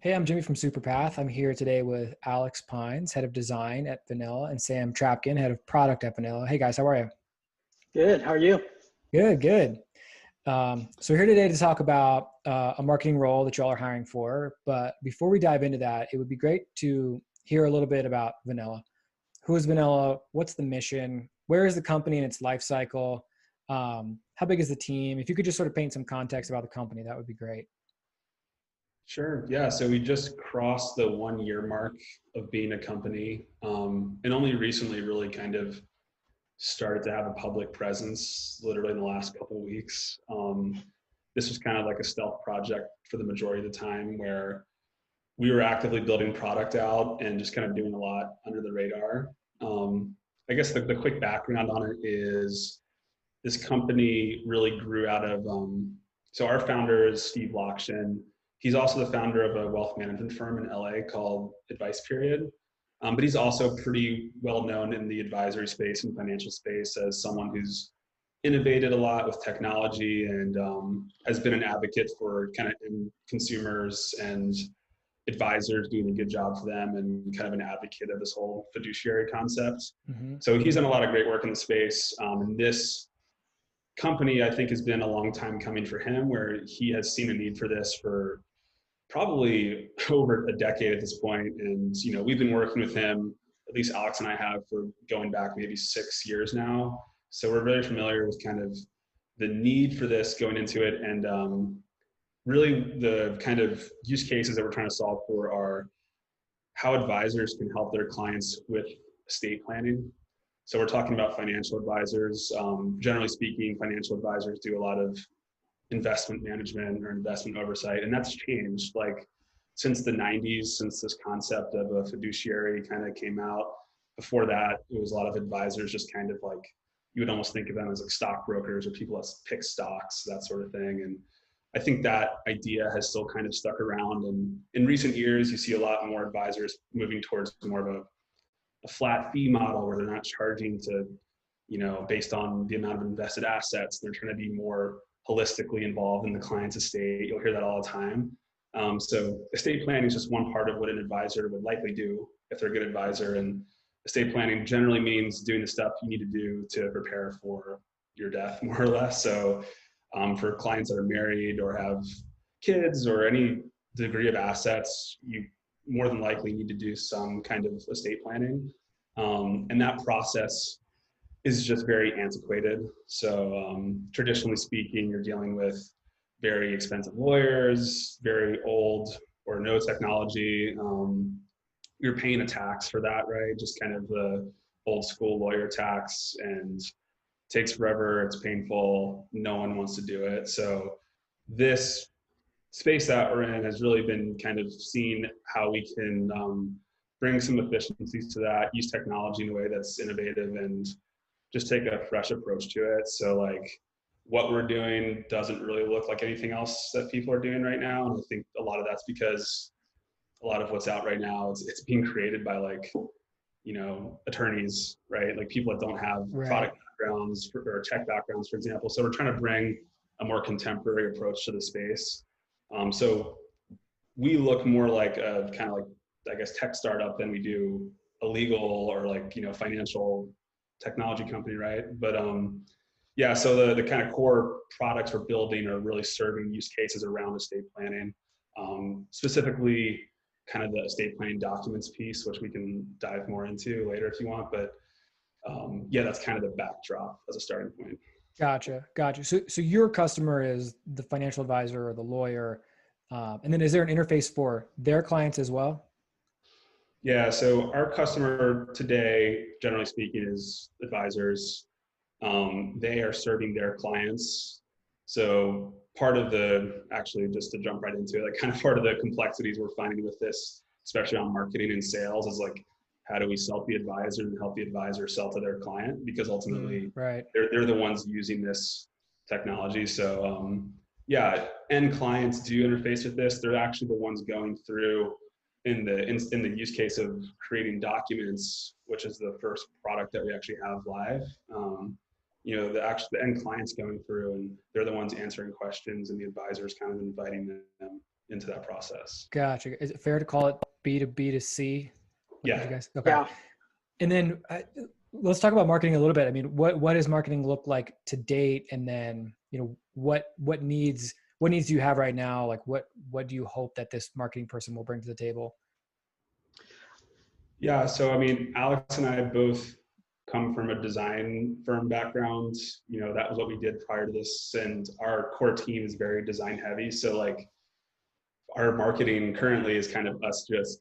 Hey, I'm Jimmy from Superpath. I'm here today with Alex Pines, head of design at Vanilla, and Sam Trapkin, head of product at Vanilla. Hey guys, how are you? Good. How are you? Good, good. So we're here today to talk about a marketing role that y'all are hiring for. But before we dive into that, it would be great to hear a little bit about Vanilla. Who is Vanilla? What's the mission? Where is the company in its life cycle? How big is the team? If you could just sort of paint some context about the company, that would be great. Sure. Yeah. So we just crossed the 1 year mark of being a company, and only recently really kind of started to have a public presence literally in the last couple of weeks. This was kind of like a stealth project for the majority of the time where we were actively building product out and just kind of doing a lot under the radar. I guess the quick background on it is this company really grew out of, so our founder is Steve Lockshin. He's also the founder of a wealth management firm in LA called Advice Period. But he's also pretty well known in the advisory space and financial space as someone who's innovated a lot with technology and has been an advocate for kind of consumers and advisors, doing a good job for them, and kind of an advocate of this whole fiduciary concept. Mm-hmm. So he's done a lot of great work in the space. And this company, I think, has been a long time coming for him, where he has seen a need for this for probably over a decade at this point. And, we've been working with him, at least Alex and I have, for going back maybe 6 years now. So we're very familiar with kind of the need for this going into it. And really the kind of use cases that we're trying to solve for are how advisors can help their clients with estate planning. So we're talking about financial advisors. Generally speaking, financial advisors do a lot of investment management or investment oversight, and that's changed like since the 90s, since this concept of a fiduciary kind of came out. Before that, it was a lot of advisors just kind of like, you would almost think of them as like stockbrokers or people that pick stocks, that sort of thing. And I think that idea has still kind of stuck around. And in recent years, you see a lot more advisors moving towards more of a flat fee model where they're not charging to, based on the amount of invested assets. They're trying to be more holistically involved in the client's estate. You'll hear that all the time. So estate planning is just one part of what an advisor would likely do if they're a good advisor. And estate planning generally means doing the stuff you need to do to prepare for your death, more or less. So for clients that are married or have kids or any degree of assets, you more than likely need to do some kind of estate planning. And that process is just very antiquated. So traditionally speaking, you're dealing with very expensive lawyers, very old or no technology. You're paying a tax for that, right? Just kind of the old school lawyer tax, and takes forever, it's painful, no one wants to do it. So this space that we're in has really been kind of seeing how we can bring some efficiencies to that, use technology in a way that's innovative, and just take a fresh approach to it. So like what we're doing doesn't really look like anything else that people are doing right now. And I think a lot of that's because a lot of what's out right now, it's being created by like, attorneys, right? Like people that don't have product backgrounds or tech backgrounds, for example. So we're trying to bring a more contemporary approach to the space. So we look more like a kind of like, I guess, tech startup than we do a legal or like, financial technology company, right? But yeah, so the kind of core products we're building are really serving use cases around estate planning, specifically kind of the estate planning documents piece, which we can dive more into later if you want. But yeah, that's kind of the backdrop as a starting point. Gotcha. So your customer is the financial advisor or the lawyer, and then is there an interface for their clients as well? Yeah, so our customer today, generally speaking, is advisors. They are serving their clients. So part of actually just to jump right into it, like kind of part of the complexities we're finding with this, especially on marketing and sales, is like, how do we sell to the advisor and help the advisor sell to their client? Because ultimately they're the ones using this technology. So yeah, end clients do interface with this. They're actually the ones going through in the use case of creating documents, which is the first product that we actually have live. The end client's going through, and they're the ones answering questions, and the advisor's kind of inviting them into that process. Gotcha. Is it fair to call it B to B to C? What did Yeah. you guys? Okay. Yeah. And then let's talk about marketing a little bit. I mean, what does marketing look like to date? And then, what needs do you have right now? Like what do you hope that this marketing person will bring to the table? Yeah. So, I mean, Alex and I both come from a design firm background. That was what we did prior to this. And our core team is very design heavy. So like our marketing currently is kind of us just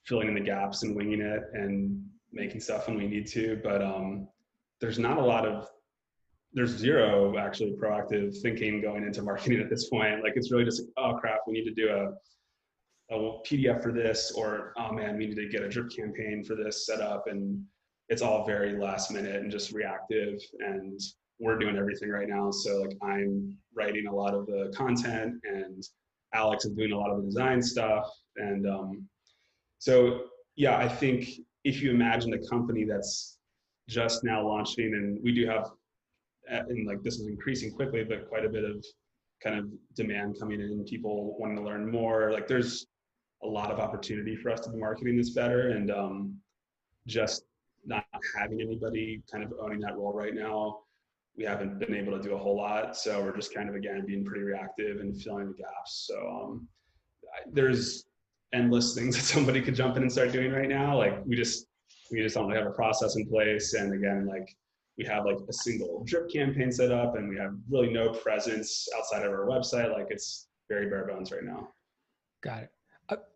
filling in the gaps and winging it and making stuff when we need to. But there's not a lot of, there's zero actually proactive thinking going into marketing at this point. Like it's really just like, oh crap, we need to do a PDF for this, or oh man, we need to get a drip campaign for this set up, and it's all very last minute and just reactive. And we're doing everything right now. So like I'm writing a lot of the content, and Alex is doing a lot of the design stuff. And so yeah, I think if you imagine a company that's just now launching, and we do have, and like this is increasing quickly, but quite a bit of kind of demand coming in, people wanting to learn more. Like there's a lot of opportunity for us to be marketing this better, and just not having anybody kind of owning that role right now, we haven't been able to do a whole lot. So we're just kind of, again, being pretty reactive and filling the gaps. So there's endless things that somebody could jump in and start doing right now. Like we just don't have a process in place. And again, like we have like a single drip campaign set up, and we have really no presence outside of our website. Like it's very bare bones right now. Got it.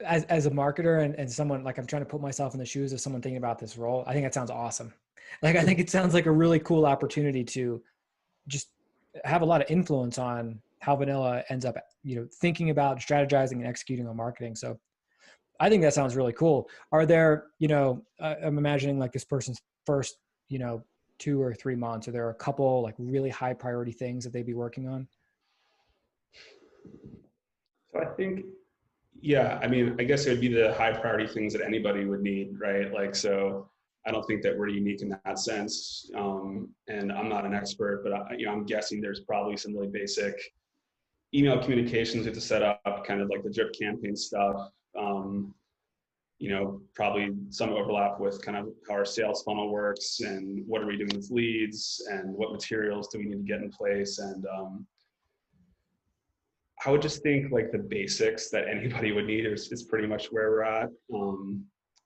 As a marketer and someone, like I'm trying to put myself in the shoes of someone thinking about this role, I think that sounds awesome. Like, I think it sounds like a really cool opportunity to just have a lot of influence on how Vanilla ends up, thinking about strategizing and executing on marketing. So I think that sounds really cool. Are there, I'm imagining like this person's first, 2 or 3 months, are there a couple like really high priority things that they'd be working on? So I think, yeah, I mean, I guess it would be the high priority things that anybody would need, right? Like, so I don't think that we're unique in that sense. And I'm not an expert, but I'm guessing there's probably some really basic email communications we have to set up, kind of like the drip campaign stuff. Probably some overlap with kind of how our sales funnel works, and what are we doing with leads, and what materials do we need to get in place. And I would just think like the basics that anybody would need is pretty much where we're at.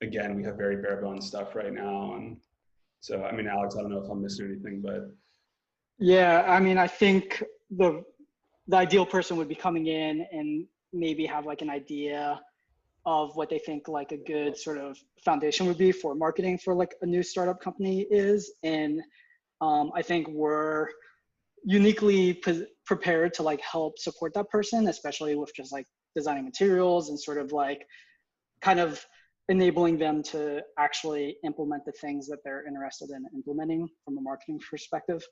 Again, we have very bare bones stuff right now. And so, I mean, Alex, I don't know if I'm missing anything, but. Yeah, I mean, I think the ideal person would be coming in and maybe have like an idea of what they think like a good sort of foundation would be for marketing for like a new startup company is. And I think we're uniquely prepared to like help support that person, especially with just like designing materials and sort of like kind of enabling them to actually implement the things that they're interested in implementing from a marketing perspective.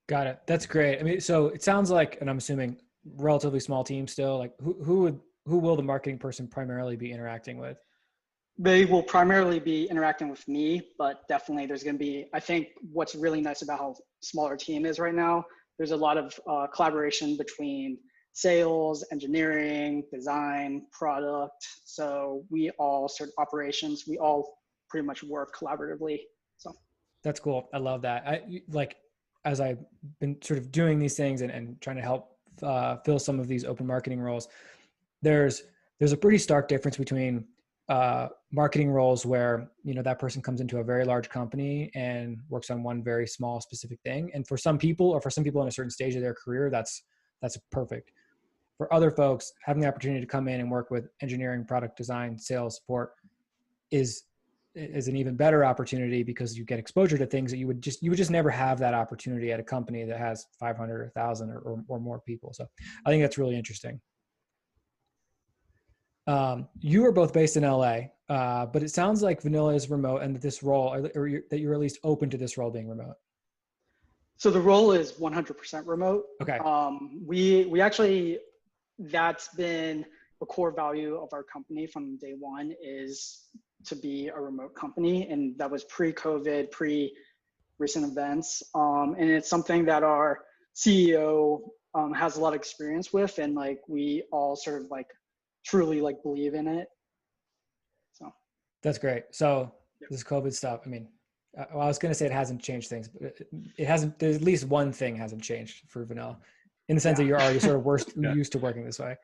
Got it. That's great. I mean, so it sounds like, and I'm assuming relatively small team still, like who will the marketing person primarily be interacting with? They will primarily be interacting with me, but definitely there's going to be, I think what's really nice about how small our team is right now, there's a lot of collaboration between sales, engineering, design, product. So we all sort of operations, we all pretty much work collaboratively. So that's cool. I love that. I like, as I've been sort of doing these things and trying to help fill some of these open marketing roles, there's a pretty stark difference between marketing roles where, that person comes into a very large company and works on one very small specific thing. And for some people in a certain stage of their career, that's perfect. For other folks, having the opportunity to come in and work with engineering, product design, sales, support is an even better opportunity, because you get exposure to things that you would just never have that opportunity at a company that has 500 or 1,000 or more people. So I think that's really interesting. You are both based in LA, but it sounds like Vanilla is remote, and that this role, or that you're at least open to this role being remote. So the role is 100% remote. Okay. We actually, that's been a core value of our company from day one, is to be a remote company. And that was pre-COVID, pre-recent events. And it's something that our CEO has a lot of experience with. And like, we all sort of like truly like believe in it. So That's great. So yeah. this COVID stuff, I mean, well, I was going to say it hasn't changed things, but it hasn't, there's at least one thing hasn't changed for Vanilla in the sense that you're already sort of used to working this way.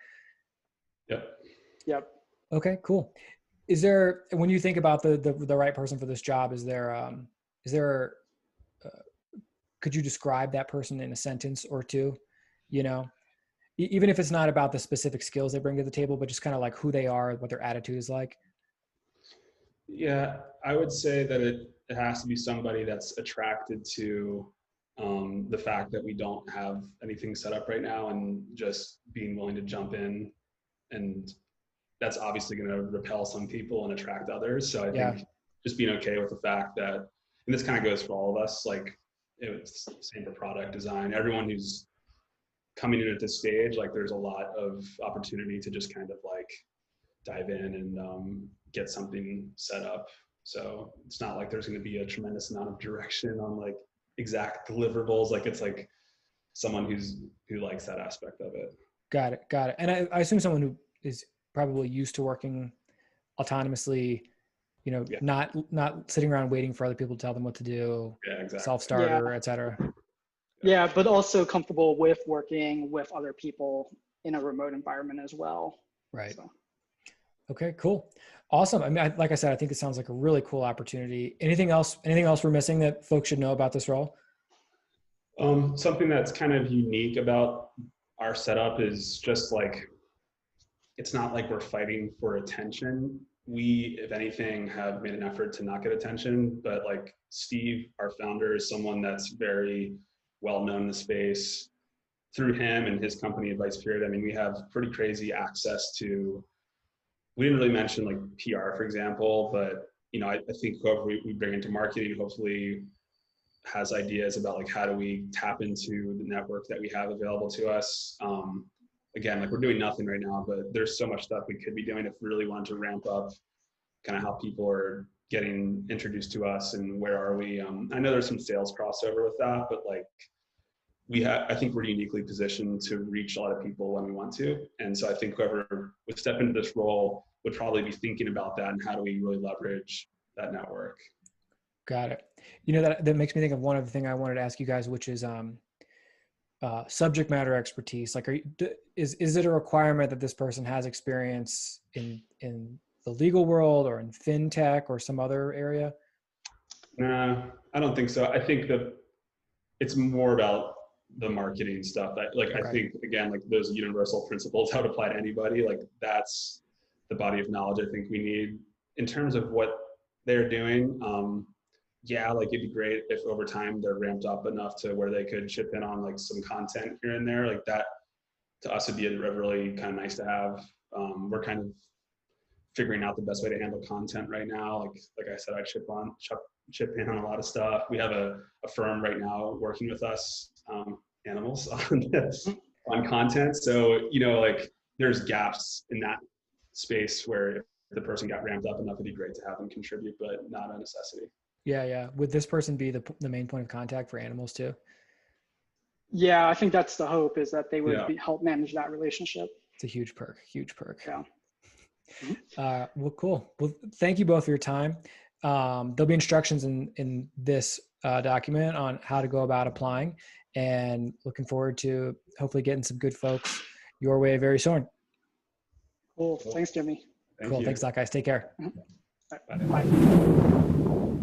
Yep. Yep. Okay, cool. Is there, when you think about the right person for this job, could you describe that person in a sentence or two, you know, even if it's not about the specific skills they bring to the table, but just kind of like who they are, what their attitude is like? Yeah, I would say that it has to be somebody that's attracted to the fact that we don't have anything set up right now and just being willing to jump in. And that's obviously going to repel some people and attract others. So I think just being okay with the fact that, and this kind of goes for all of us, like it's the same for product design, everyone who's coming in at this stage, like there's a lot of opportunity to just kind of like dive in and get something set up. So it's not like there's going to be a tremendous amount of direction on like exact deliverables. Like it's like someone who likes that aspect of it. Got it. And I assume someone who is probably used to working autonomously, you know, not sitting around waiting for other people to tell them what to do. Yeah, exactly. Self-starter, et cetera. Yeah, but also comfortable with working with other people in a remote environment as well. Right. So. Okay, cool. Awesome. I mean, like I said, I think it sounds like a really cool opportunity. Anything else we're missing that folks should know about this role? Something that's kind of unique about our setup is just like, it's not like we're fighting for attention. We, if anything, have made an effort to not get attention, but like Steve, our founder, is someone that's very well known in the space. Through him and his company Advice Period, I mean, we have pretty crazy access to, we didn't really mention like PR, for example, but you know, I think whoever we bring into marketing hopefully has ideas about like how do we tap into the network that we have available to us. Again, like we're doing nothing right now, but there's so much stuff we could be doing if we really wanted to ramp up kind of how people are getting introduced to us and where are we. I know there's some sales crossover with that, but like I think we're uniquely positioned to reach a lot of people when we want to. And so I think whoever would step into this role would probably be thinking about that and how do we really leverage that network. Got it. You know, that makes me think of one other thing I wanted to ask you guys, which is subject matter expertise. Like, is it a requirement that this person has experience in the legal world or in fintech or some other area? No, I don't think so. I think that it's more about the marketing stuff. Okay. I think, again, like those universal principles that would apply to anybody, like that's the body of knowledge I think we need in terms of what they're doing. Yeah, like it'd be great if over time they're ramped up enough to where they could chip in on like some content here and there. Like that to us would be really kind of nice to have. We're kind of figuring out the best way to handle content right now. Like I said, I chip in on a lot of stuff. We have a firm right now working with us, Animals, on content. So, you know, like there's gaps in that space where if the person got ramped up enough, it'd be great to have them contribute, but not a necessity. Yeah. Would this person be the main point of contact for Animals too? Yeah, I think that's the hope, is that they would help manage that relationship. It's a huge perk. Yeah. Well, cool. Well, thank you both for your time. There'll be instructions in this document on how to go about applying, and looking forward to hopefully getting some good folks your way very soon. Cool. Thanks, Jimmy. Cool. Thanks a lot, guys. Take care. Bye.